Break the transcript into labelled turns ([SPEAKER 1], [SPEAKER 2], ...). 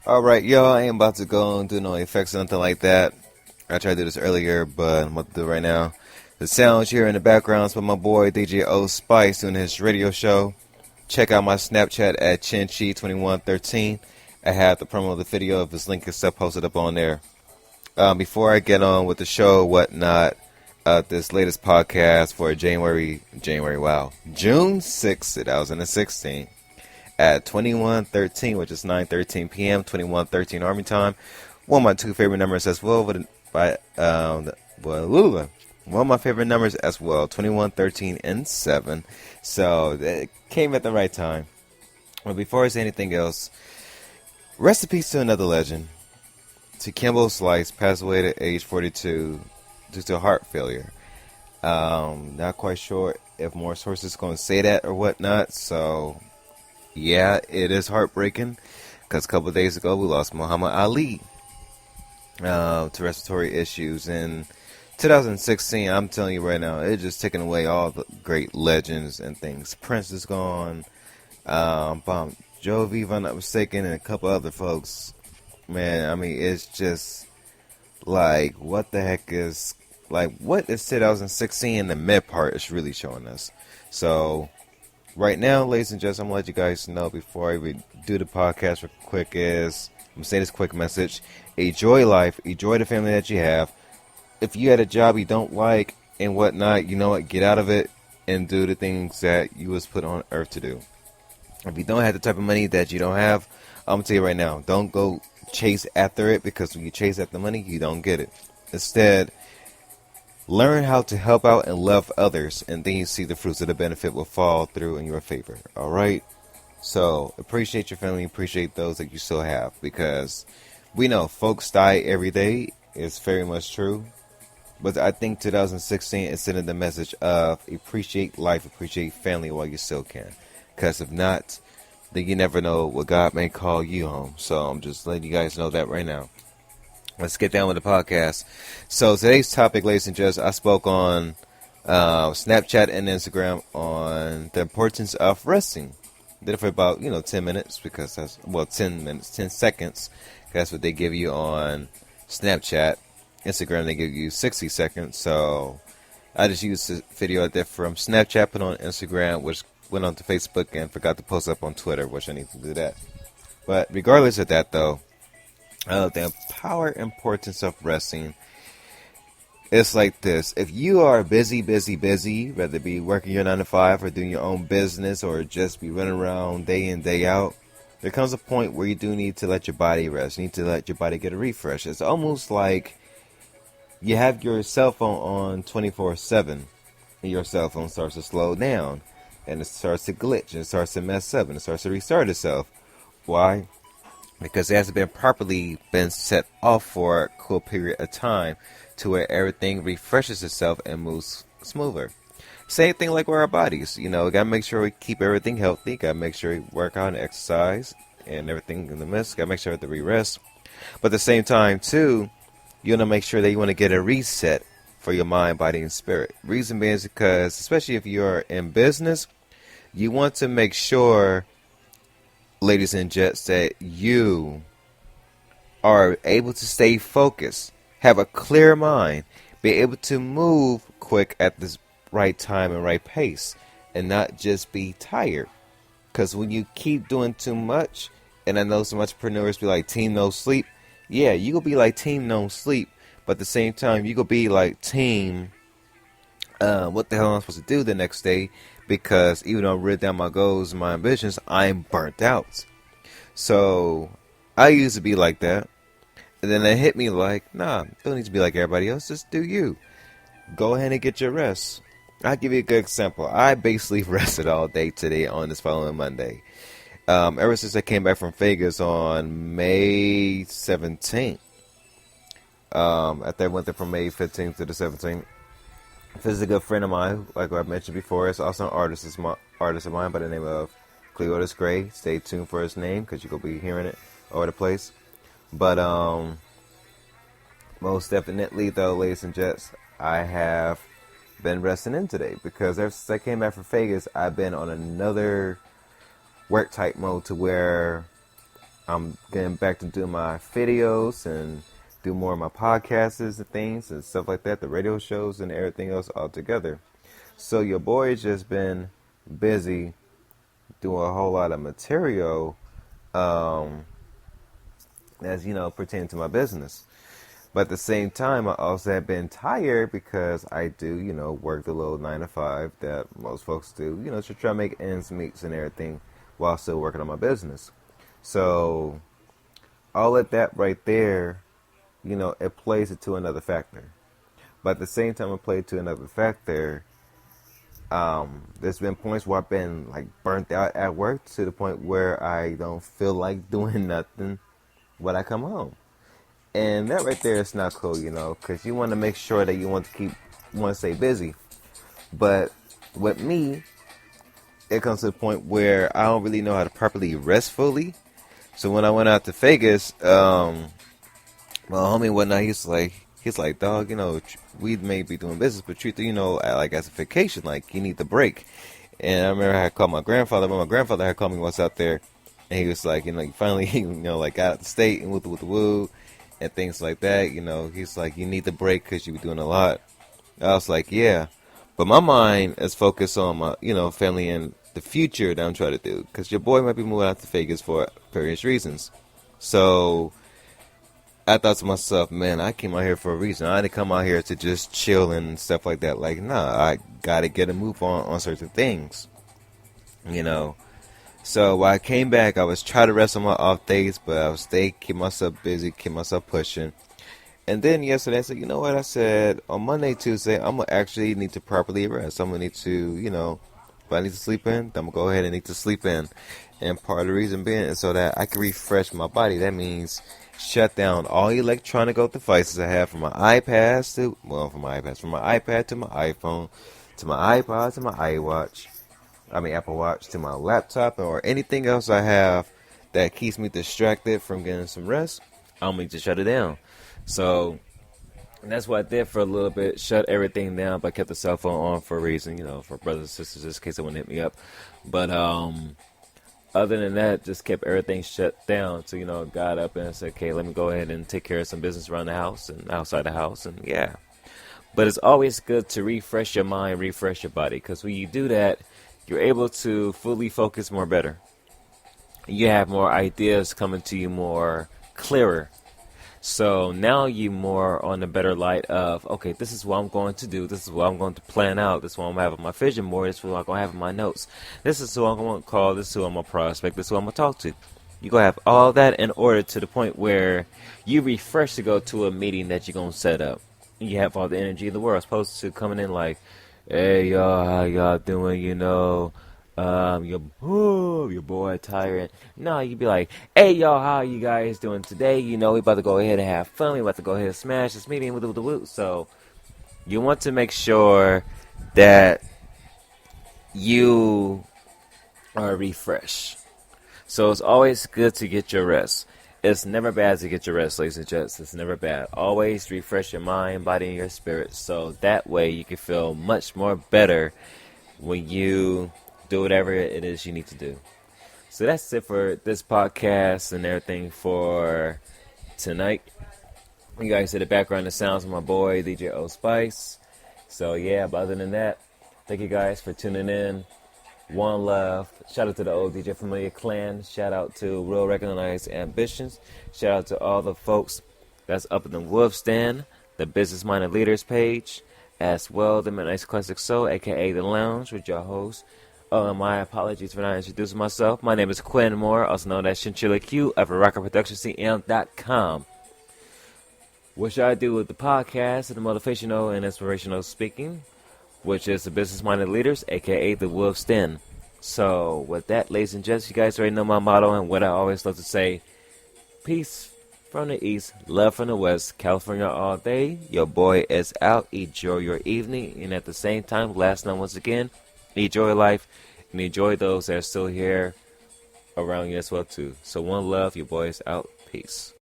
[SPEAKER 1] Alright, y'all, I ain't about to go and do no effects or nothing like that. I tried to do this earlier, but I'm about to do it right now. The sounds here in the background is from my boy DJ O Spice doing his radio show. Check out my Snapchat at Chinchi2113. I have the promo of the video of his link and stuff posted up on there. Before I get on with the show, whatnot, this latest podcast for June 6th, 2016. At 21:13, which is 9:13 p.m., 21:13 Army time. One of my two favorite numbers as well, one of my favorite numbers as well, 21:13 and 7. So it came at the right time. But before I say anything else, rest in peace to another legend. To Kimbo Slice, passed away at age 42 due to heart failure. Not quite sure if more sources going to say that or whatnot, so yeah, it is heartbreaking because a couple of days ago we lost Muhammad Ali to respiratory issues in 2016. I'm telling you right now, it's just taking away all the great legends and things. Prince is gone, Bon Jovi, if I'm not mistaken, and a couple other folks. Man, I mean, it's just like, what the heck is, like, what is 2016 the mid part is really showing us? So right now, ladies and gents, I'm going to let you guys know before I do the podcast real quick is, I'm going to say this quick message. Enjoy life. Enjoy the family that you have. If you had a job you don't like and whatnot, you know what? Get out of it and do the things that you was put on earth to do. If you don't have the type of money that you don't have, I'm going to tell you right now, don't go chase after it, because when you chase after money, you don't get it. Instead, learn how to help out and love others, and then you see the fruits of the benefit will fall through in your favor. Alright? So, appreciate your family, appreciate those that you still have, because we know folks die every day. It's very much true. But I think 2016 is sending the message of appreciate life, appreciate family while you still can. Because if not, then you never know what God may call you home. So I'm just letting you guys know that right now. Let's get down with the podcast. So today's topic, ladies and gents, I spoke on Snapchat and Instagram on the importance of resting. Did it for about 10 minutes, because that's 10 seconds. That's what they give you on Snapchat. Instagram, they give you 60 seconds. So I just used the video out there from Snapchat, put on Instagram, which went on to Facebook and forgot to post up on Twitter, which I need to do that. But regardless of that, though, the power importance of resting, it's like this. If you are busy, whether it be working your 9 to 5 or doing your own business or just be running around day in, day out, there comes a point where you do need to let your body rest. You need to let your body get a refresh. It's almost like you have your cell phone on 24/7 and your cell phone starts to slow down. And it starts to glitch, and it starts to mess up, and it starts to restart itself. Why? Because it hasn't been set off for a cool period of time to where everything refreshes itself and moves smoother. Same thing like with our bodies. Gotta make sure we keep everything healthy. Gotta make sure we work out and exercise and everything in the midst. Gotta make sure that we rest. But at the same time, too, you want to make sure that you want to get a reset for your mind, body, and spirit. Reason being is because, especially if you're in business, you want to make sure, ladies and gents, that you are able to stay focused, have a clear mind, be able to move quick at the right time and right pace, and not just be tired. Because when you keep doing too much, and I know some entrepreneurs be like, team no sleep. Yeah, you gonna be like team no sleep, but at the same time, you gonna be like team, what the hell am I supposed to do the next day? Because even though I've written down my goals and my ambitions, I'm burnt out. So I used to be like that. And then it hit me like, nah, don't need to be like everybody else. Just do you. Go ahead and get your rest. I'll give you a good example. I basically rested all day today on this following Monday. Ever since I came back from Vegas on May 17th. After I went there from May 15th to the 17th. This is a good friend of mine, like I mentioned before. It's also an artist of mine by the name of Cleotis Gray. Stay tuned for his name, because you're going to be hearing it all over the place. But most definitely, though, ladies and gents, I have been resting in today, because ever since I came back from Vegas, I've been on another work type mode to where I'm getting back to doing my videos and do more of my podcasts and things and stuff like that, the radio shows and everything else all together. So your boy has just been busy doing a whole lot of material, um, as pertaining to my business. But at the same time, I also have been tired because I do, work the little 9 to 5 that most folks do, to try to make ends meet and everything while still working on my business. So all of that right there, it plays it to another factor. But at the same time, it played to another factor. There's been points where I've been like burnt out at work to the point where I don't feel like doing nothing when I come home. And that right there is not cool, because you want to make sure that you want to stay busy. But with me, it comes to the point where I don't really know how to properly rest fully. So when I went out to Vegas, my homie and whatnot, he's like, dog, we may be doing business, but truth, like as a vacation, like you need the break. And I remember I had called my grandfather, but my grandfather had called me once out there, and he was like, you finally, like got out the state and with the woo and things like that. He's like, you need the break because you were doing a lot. I was like, yeah, but my mind is focused on my, family and the future that I'm trying to do, because your boy might be moving out to Vegas for various reasons. So I thought to myself, man, I came out here for a reason. I didn't come out here to just chill and stuff like that. Like, nah, I got to get a move on certain things, So when I came back, I was trying to rest on my off days, but I was keep myself busy, keep myself pushing. And then yesterday I said, you know what? I said on Monday, Tuesday, I'm going to actually need to properly rest. I'm going to need to, if I need to sleep in, I'm going to go ahead and need to sleep in. And part of the reason being is so that I can refresh my body. That means shut down all electronic devices I have, from my iPad to my iPhone, to my iPod, to my Apple Watch, to my laptop, or anything else I have that keeps me distracted from getting some rest. I'm going to shut it down. So that's what I did for a little bit. Shut everything down, but kept the cell phone on for a reason, for brothers and sisters, just in case they want to hit me up. But other than that, just kept everything shut down. So, got up and said, okay, let me go ahead and take care of some business around the house and outside the house. And yeah. But it's always good to refresh your mind, refresh your body. Because when you do that, you're able to fully focus more better. You have more ideas coming to you more clearer. So now you're more on the better light of, okay, this is what I'm going to do. This is what I'm going to plan out. This is what I'm going to have on my vision board. This is what I'm going to have in my notes. This is who I'm going to call. This is who I'm going to prospect. This is who I'm going to talk to. You're going to have all that in order to the point where you refresh to go to a meeting that you're going to set up. You have all the energy in the world, as opposed to coming in like, hey, y'all, how y'all doing, your boy tired. No, you'd be like, hey, y'all, how you guys doing today? We about to go ahead and have fun. We about to go ahead and smash this meeting with the woo. So you want to make sure that you are refreshed. So it's always good to get your rest. It's never bad to get your rest, ladies and gents. It's never bad. Always refresh your mind, body, and your spirit. So that way you can feel much more better when you do whatever it is you need to do. So that's it for this podcast and everything for tonight. You guys hear the background, the sounds of my boy, DJ O Spice. So yeah, but other than that, thank you guys for tuning in. One love. Shout out to the old DJ Familiar Clan. Shout out to Real Recognized Ambitions. Shout out to all the folks that's up in the Wolf's Den, the Business Minded Leaders page, as well the Midnight Classic Soul, aka The Lounge, with your host. My apologies for not introducing myself. My name is Quinn Moore, also known as Chinchilla Q of RockerProductionCM.com. What should I do with the podcast and the motivational and inspirational speaking, which is the Business Minded Leaders, aka the Wolf's Den. So, with that, ladies and gents, you guys already know my motto and what I always love to say. Peace from the east, love from the west, California all day. Your boy is out. Enjoy your evening, and at the same time, last night once again, enjoy life and enjoy those that are still here around you as well too. So one love, your boy is out. Peace.